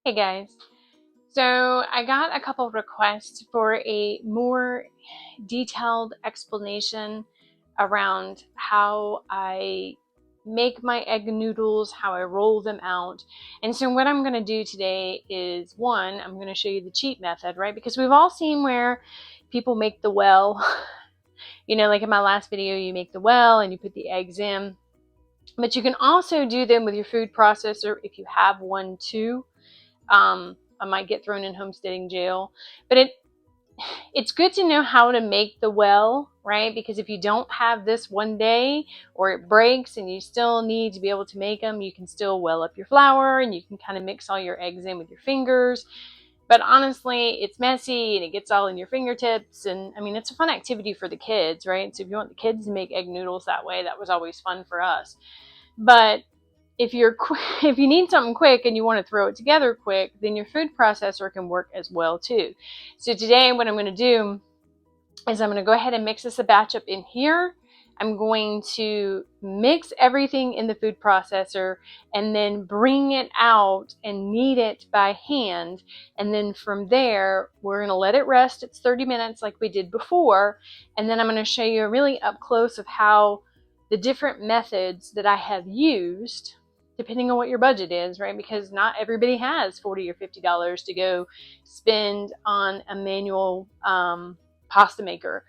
Hey guys, so I got a couple of requests for a more detailed explanation around how I make my egg noodles, how I roll them out. And so what I'm going to do today is, one, I'm going to show you the cheat method, right? Because we've all seen where people make the well. Like in my last video, you make the well and you put the eggs in. But you can also do them with your food processor if you have one too. I might get thrown in homesteading jail, but it's good to know how to make the well, right? Because if you don't have this one day or it breaks and you still need to be able to make them, you can still well up your flour and you can kind of mix all your eggs in with your fingers. But honestly, it's messy and it gets all in your fingertips. And I mean, it's a fun activity for the kids, right? So if you want the kids to make egg noodles that way, that was always fun for us. But if you need something quick and you want to throw it together quick, then your food processor can work as well too. So today what I'm going to do is I'm going to go ahead and mix this a batch up in here. I'm going to mix everything in the food processor and then bring it out and knead it by hand. And then from there, we're going to let it rest. It's 30 minutes like we did before. And then I'm going to show you a really up close of how the different methods that I have used, depending on what your budget is, right? Because not everybody has $40 or $50 to go spend on a manual pasta maker.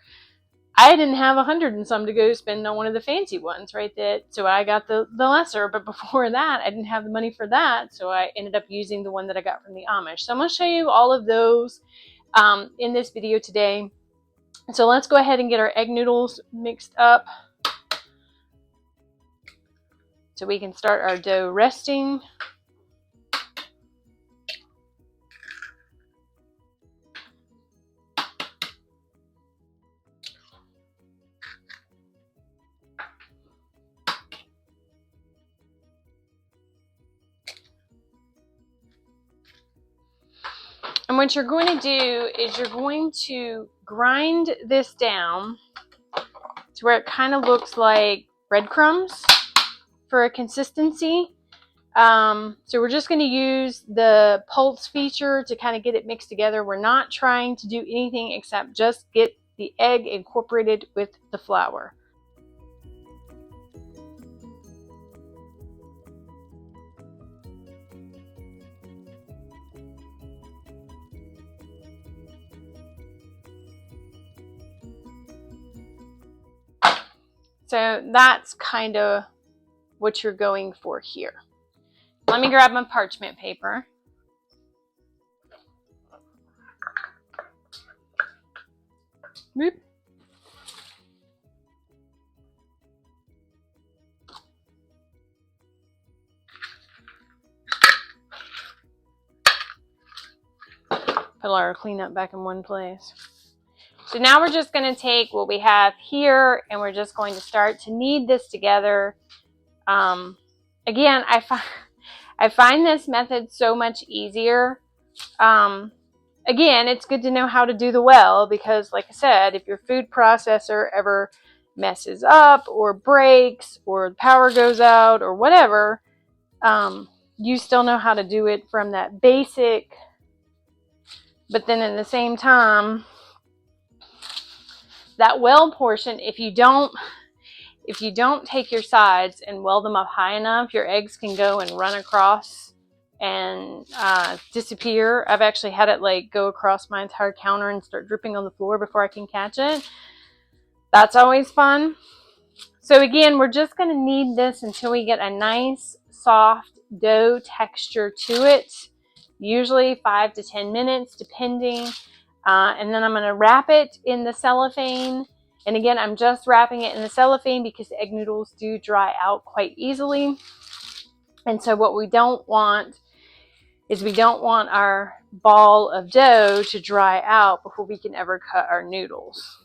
I didn't have 100 and some to go spend on one of the fancy ones, right? So I got the lesser, but before that, I didn't have the money for that. So I ended up using the one that I got from the Amish. So I'm going to show you all of those in this video today. So let's go ahead and get our egg noodles mixed up, so we can start our dough resting. And what you're going to do is you're going to grind this down to where it kind of looks like breadcrumbs for a consistency. So we're just going to use the pulse feature to kind of get it mixed together. We're not trying to do anything except just get the egg incorporated with the flour. So that's kind of what you're going for here. Let me grab my parchment paper. Whoop. Put our cleanup back in one place. So now we're just going to take what we have here and we're just going to start to knead this together. Again, I find this method so much easier. Again, it's good to know how to do the well because, like I said, if your food processor ever messes up or breaks or the power goes out or whatever, you still know how to do it from that basic. But then at the same time, that well portion, if you don't take your sides and weld them up high enough, your eggs can go and run across and disappear. I've actually had it like go across my entire counter and start dripping on the floor before I can catch it. That's always fun. So again, we're just going to knead this until we get a nice soft dough texture to it, usually 5 to 10 minutes depending. And then I'm going to wrap it in the cellophane. And again, I'm just wrapping it in the cellophane because the egg noodles do dry out quite easily. And so what we don't want is we don't want our ball of dough to dry out before we can ever cut our noodles.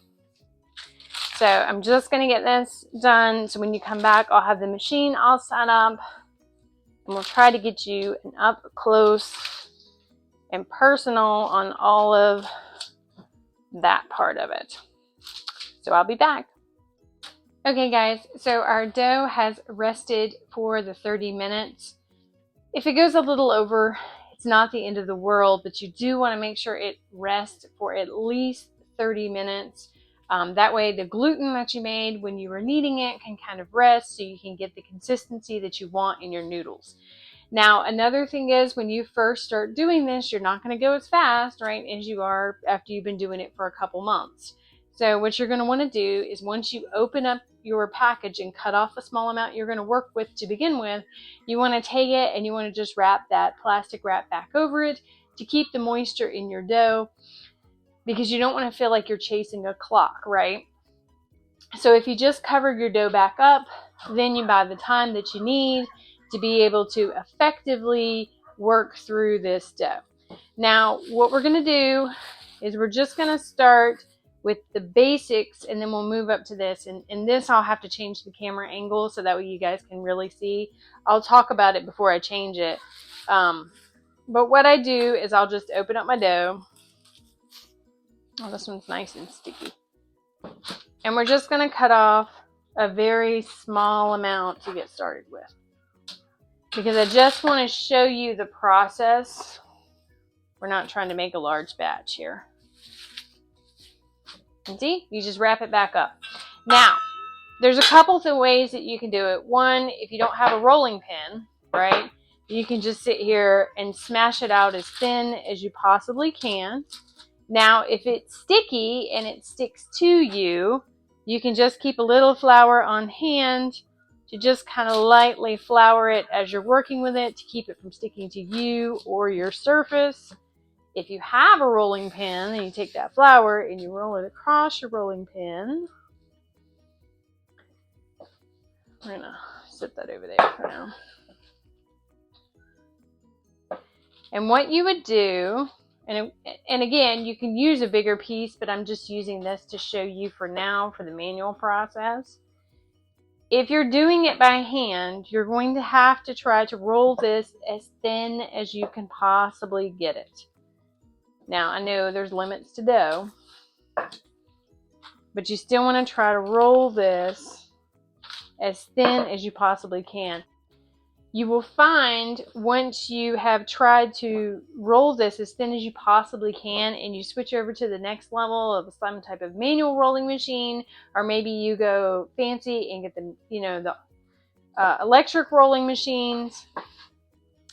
So I'm just going to get this done. So when you come back, I'll have the machine all set up. And we'll try to get you an up close and personal on all of that part of it. So I'll be back. Okay guys, so our dough has rested for the 30 minutes. If it goes a little over, it's It's not the end of the world, but you do want to make sure it rests for at least 30 minutes. That way the gluten that you made when you were kneading it can kind of rest, so you can get the consistency that you want in your noodles. Now, another thing is, when you first start doing this, you're not going to go as fast, right, as you are after you've been doing it for a couple months. So what you're going to want to do is, once you open up your package and cut off a small amount you're going to work with to begin with, you want to take it and you want to just wrap that plastic wrap back over it to keep the moisture in your dough, because you don't want to feel like you're chasing a clock, right? So if you just cover your dough back up, then you buy the time that you need to be able to effectively work through this dough. Now, what we're going to do is we're just going to start with the basics, and then we'll move up to this. And this, I'll have to change the camera angle so that way you guys can really see. I'll talk about it before I change it. But what I do is I'll just open up my dough. Oh, this one's nice and sticky. And we're just going to cut off a very small amount to get started with, because I just want to show you the process. We're not trying to make a large batch here. And see, you just wrap it back up. Now, there's a couple of ways that you can do it. One, if you don't have a rolling pin, right, you can just sit here and smash it out as thin as you possibly can. Now, if it's sticky and it sticks to you, you can just keep a little flour on hand to just kind of lightly flour it as you're working with it to keep it from sticking to you or your surface. If you have a rolling pin, then you take that flour and you roll it across your rolling pin. I'm going to set that over there for now. And what you would do, and again, you can use a bigger piece, but I'm just using this to show you for now for the manual process. If you're doing it by hand, you're going to have to try to roll this as thin as you can possibly get it. Now, I know there's limits to dough, but you still want to try to roll this as thin as you possibly can. You will find, once you have tried to roll this as thin as you possibly can, and you switch over to the next level of some type of manual rolling machine, or maybe you go fancy and get the electric rolling machines,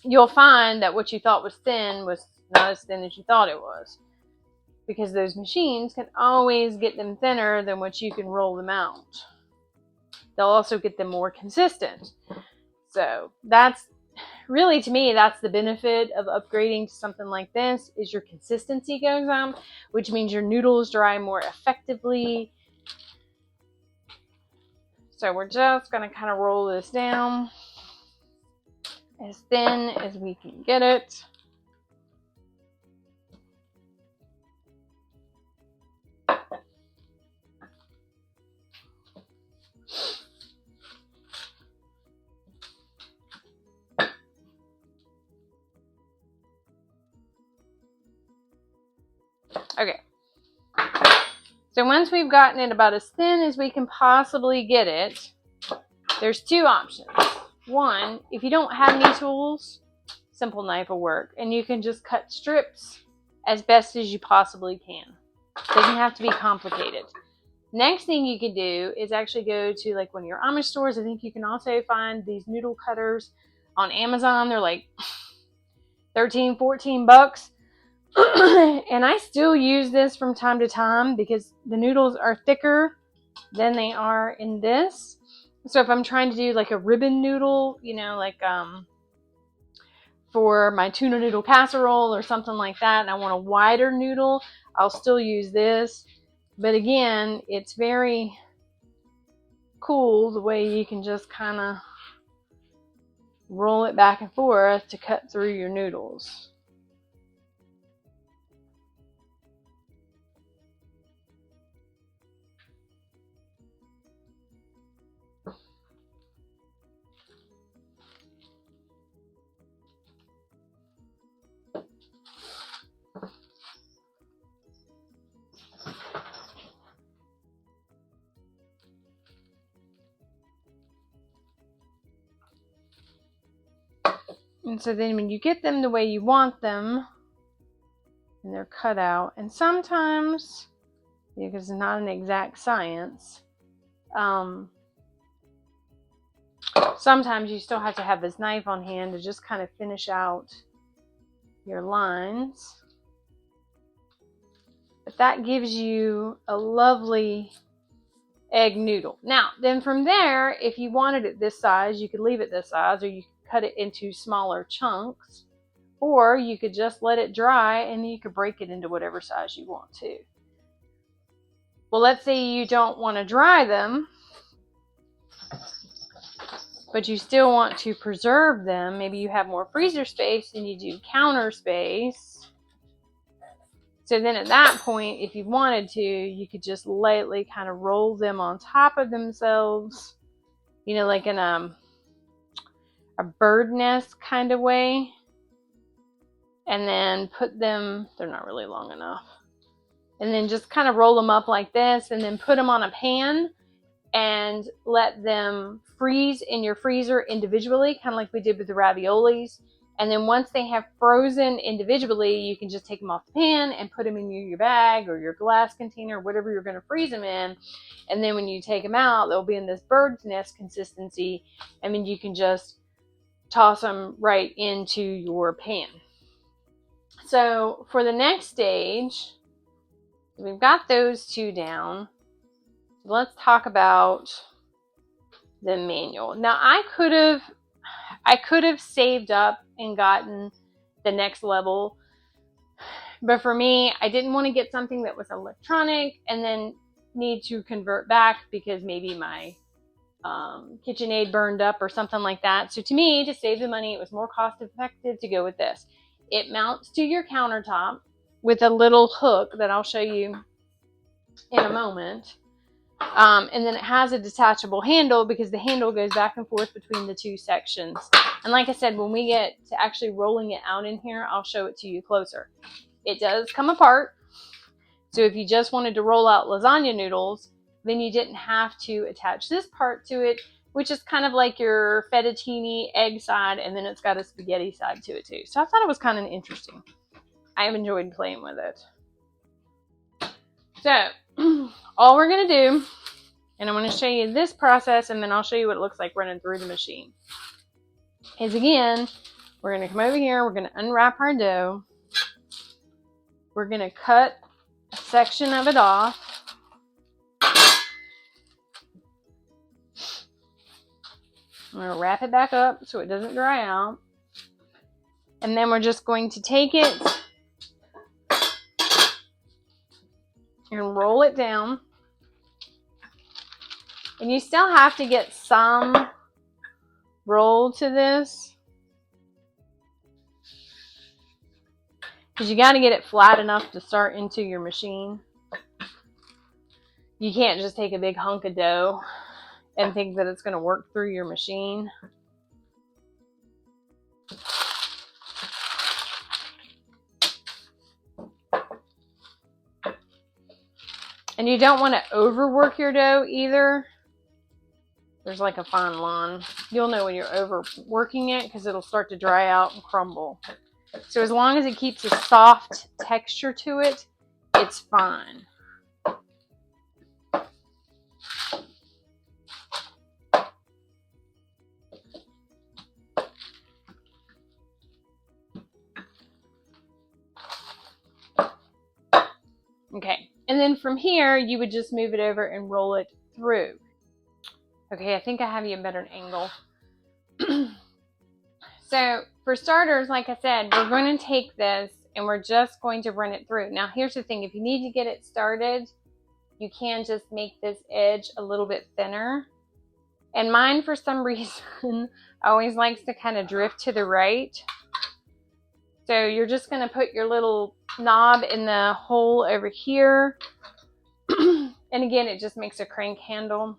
you'll find that what you thought was thin was not as thin as you thought it was, because those machines can always get them thinner than what you can roll them out. They'll also get them more consistent. So that's really, to me, that's the benefit of upgrading to something like this, is your consistency goes up, which means your noodles dry more effectively. So we're just going to kind of roll this down as thin as we can get it. Okay, so once we've gotten it about as thin as we can possibly get it, there's two options. One, if you don't have any tools, simple knife will work, and you can just cut strips as best as you possibly can. It doesn't have to be complicated. Next thing you can do is actually go to like one of your Amish stores. I think you can also find these noodle cutters on Amazon. They're like 13, 14 bucks. And I still use this from time to time because the noodles are thicker than they are in this. So if I'm trying to do like a ribbon noodle, like for my tuna noodle casserole or something like that, and I want a wider noodle, I'll still use this. But again, it's very cool the way you can just kind of roll it back and forth to cut through your noodles. And so then when you get them the way you want them, and they're cut out, and sometimes, because it's not an exact science, sometimes you still have to have this knife on hand to just kind of finish out your lines. But that gives you a lovely egg noodle. Now, then from there, if you wanted it this size, you could leave it this size, or you could cut it into smaller chunks, or you could just let it dry and you could break it into whatever size you want to. Well, let's say you don't want to dry them, but you still want to preserve them. Maybe you have more freezer space than you do counter space. So then at that point, if you wanted to, you could just lightly kind of roll them on top of themselves, you know, like in a bird nest kind of way. And then put them, they're not really long enough. And then just kind of roll them up like this, and then put them on a pan and let them freeze in your freezer individually, kind of like we did with the raviolis. And then once they have frozen individually, you can just take them off the pan and put them in your bag or your glass container, whatever you're going to freeze them in. And then when you take them out, they'll be in this bird's nest consistency. And then you can just toss them right into your pan. So for the next stage, we've got those two down. Let's talk about the manual. Now I could have saved up and gotten the next level, but for me, I didn't want to get something that was electronic and then need to convert back because maybe my KitchenAid burned up or something like that. So to me, to save the money, it was more cost effective to go with this. It mounts to your countertop with a little hook that I'll show you in a moment. And then it has a detachable handle because the handle goes back and forth between the two sections. And like I said, when we get to actually rolling it out in here, I'll show it to you closer. It does come apart. So if you just wanted to roll out lasagna noodles, then you didn't have to attach this part to it, which is kind of like your fettuccine egg side, and then it's got a spaghetti side to it too. So I thought it was kind of interesting. I have enjoyed playing with it. So all we're going to do, and I'm going to show you this process, and then I'll show you what it looks like running through the machine, is again, we're going to come over here, we're going to unwrap our dough, we're going to cut a section of it off, I'm going to wrap it back up so it doesn't dry out, and then we're just going to take it and roll it down. And you still have to get some roll to this, because you got to get it flat enough to start into your machine. You can't just take a big hunk of dough and think that it's going to work through your machine. And you don't want to overwork your dough either. There's like a fine line. You'll know when you're overworking it because it'll start to dry out and crumble. So as long as it keeps a soft texture to it, it's fine. Okay, and then from here, you would just move it over and roll it through. Okay, I think I have you a better angle. So for starters, like I said, we're going to take this and we're just going to run it through. Now here's the thing, if you need to get it started, you can just make this edge a little bit thinner. And mine, for some reason, always likes to kind of drift to the right. So you're just going to put your little knob in the hole over here. And again, it just makes a crank handle.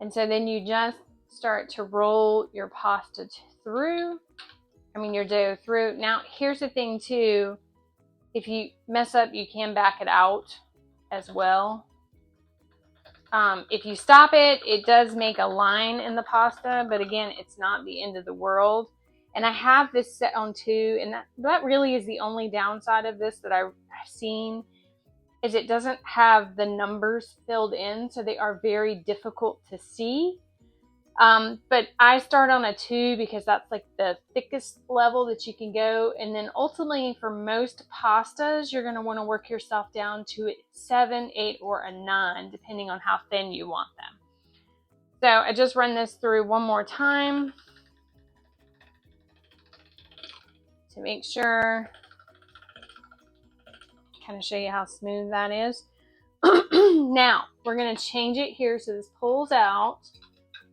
And so then you just start to roll your pasta through. Your dough through. Now, here's the thing too. If you mess up, you can back it out as well. If you stop it, it does make a line in the pasta, but again, it's not the end of the world. And I have this set on 2, and that really is the only downside of this that I've seen, is it doesn't have the numbers filled in, so they are very difficult to see. But I start on a 2 because that's like the thickest level that you can go. And then ultimately for most pastas, you're going to want to work yourself down to a 7, 8, or a 9, depending on how thin you want them. So I just run this through one more time to make sure, kind of show you how smooth that is. Now we're going to change it here so this pulls out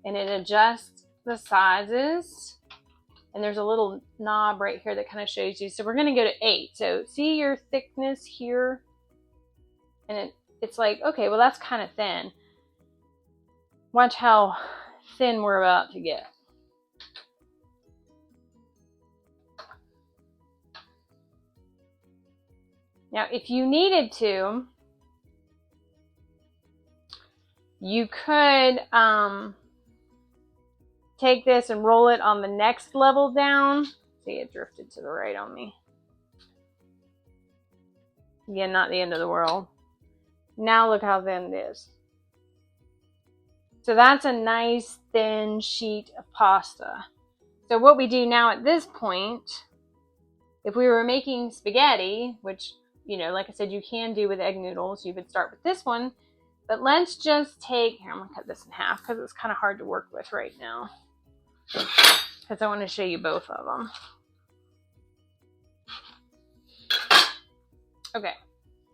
and it adjusts the sizes, and there's a little knob right here that kind of shows you. So we're going to go to 8. So see your thickness here, and it's like, okay, well that's kind of thin. Watch how thin we're about to get. Now if you needed to, you could take this and roll it on the next level down. See, it drifted to the right on me. Again, not the end of the world. Now look how thin it is. So that's a nice thin sheet of pasta. So what we do now at this point, if we were making spaghetti, which, you know, like I said, you can do with egg noodles, you would start with this one. But let's just take, here, I'm going to cut this in half because it's kind of hard to work with right now, because I want to show you both of them. Okay,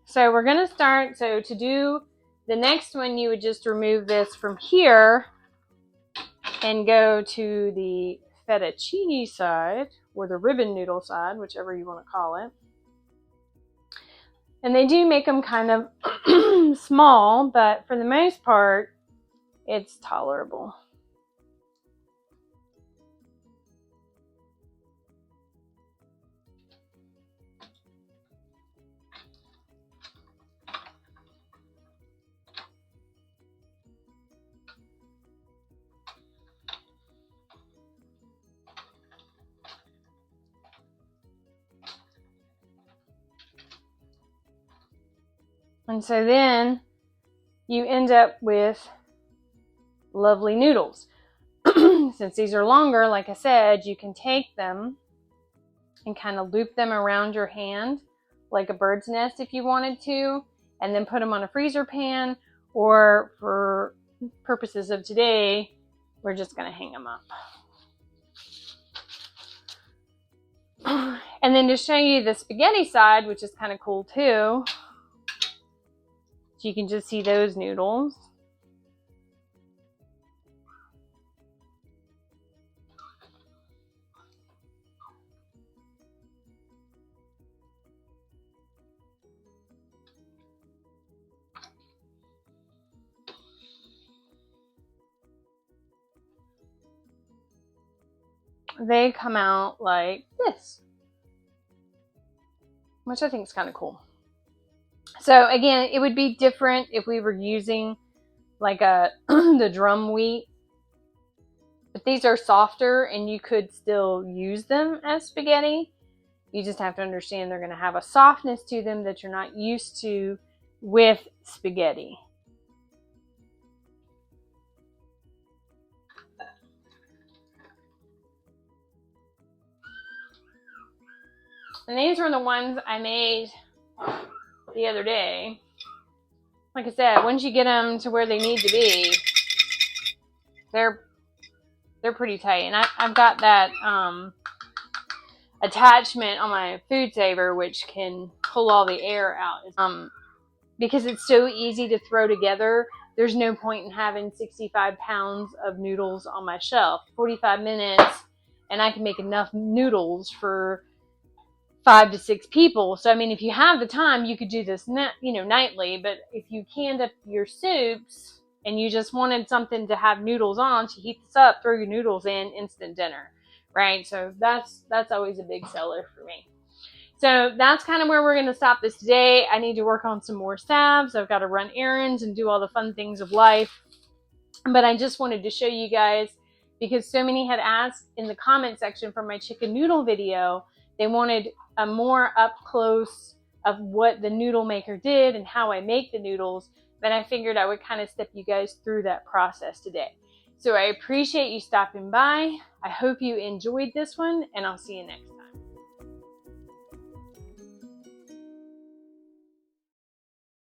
so we're going to start. So to do the next one, you would just remove this from here and go to the fettuccine side, or the ribbon noodle side, whichever you want to call it. And they do make them kind of small, but for the most part, it's tolerable. And so then you end up with lovely noodles. Since these are longer, like I said, you can take them and kind of loop them around your hand like a bird's nest if you wanted to, and then put them on a freezer pan, or for purposes of today, we're just going to hang them up. And then to show you the spaghetti side, which is kind of cool too, so you can just see those noodles. They come out like this, which I think is kind of cool. So again, it would be different if we were using like the Durum Wheat, but these are softer and you could still use them as spaghetti. You just have to understand they're going to have a softness to them that you're not used to with spaghetti. And these were the ones I made the other day. Like I said, once you get them to where they need to be, they're pretty tight. And I've got that attachment on my food saver, which can pull all the air out. Because it's so easy to throw together, there's no point in having 65 pounds of noodles on my shelf. 45 minutes, and I can make enough noodles for 5 to 6 people. So I mean, if you have the time, you could do this nightly. But if you canned up your soups and you just wanted something to have noodles on, to heat this up, throw your noodles in, instant dinner, right? So that's always a big seller for me. So that's kind of where we're going to stop this today. I need to work on some more salves. I've got to run errands and do all the fun things of life. But I just wanted to show you guys because so many had asked in the comment section for my chicken noodle video. They wanted a more up close of what the noodle maker did and how I make the noodles. Then I figured I would kind of step you guys through that process today. So I appreciate you stopping by. I hope you enjoyed this one, and I'll see you next time.